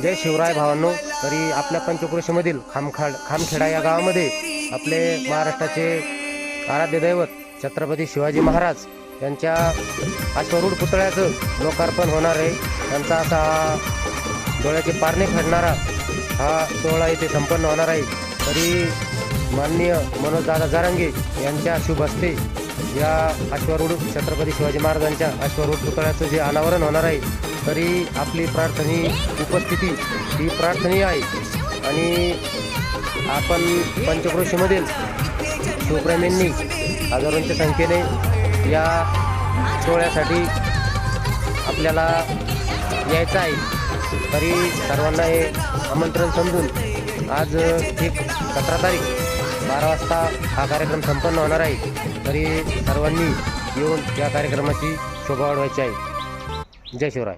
जय शिवराय भावांनो. तरी आपल्या पंचक्रोशीमधील खामखेडा या गावामध्ये आपले महाराष्ट्राचे आराध्य दैवत छत्रपती शिवाजी महाराज यांच्या अश्वारूढ पुतळ्याचं लोकार्पण होणार आहे. त्यांचा असा डोळ्याचे पारणे फेडणारा हा सोहळा इथे संपन्न होणार आहे. तरी माननीय मनोजदादा जरांगे यांच्या शुभ हस्ते या अश्वारूढ छत्रपती शिवाजी महाराजांच्या अश्वारूढ पुतळ्याचं जे अनावरण होणार आहे, तरी आपली प्रार्थनीय उपस्थिती ही प्रार्थनीय आहे. आणि आपण पंचक्रोशीमधील शिवप्रेमींनी हजारोंच्या संख्येने या सोहळ्यासाठी आपल्याला यायचं आहे. तरी सर्वांना हे आमंत्रण समजून आज ठीक 17 तारीख 12 वाजता हा कार्यक्रम संपन्न होणार आहे. तरी सर्वांनी येऊन या कार्यक्रमाची शोभा वाढवायची आहे. जय शिवराय.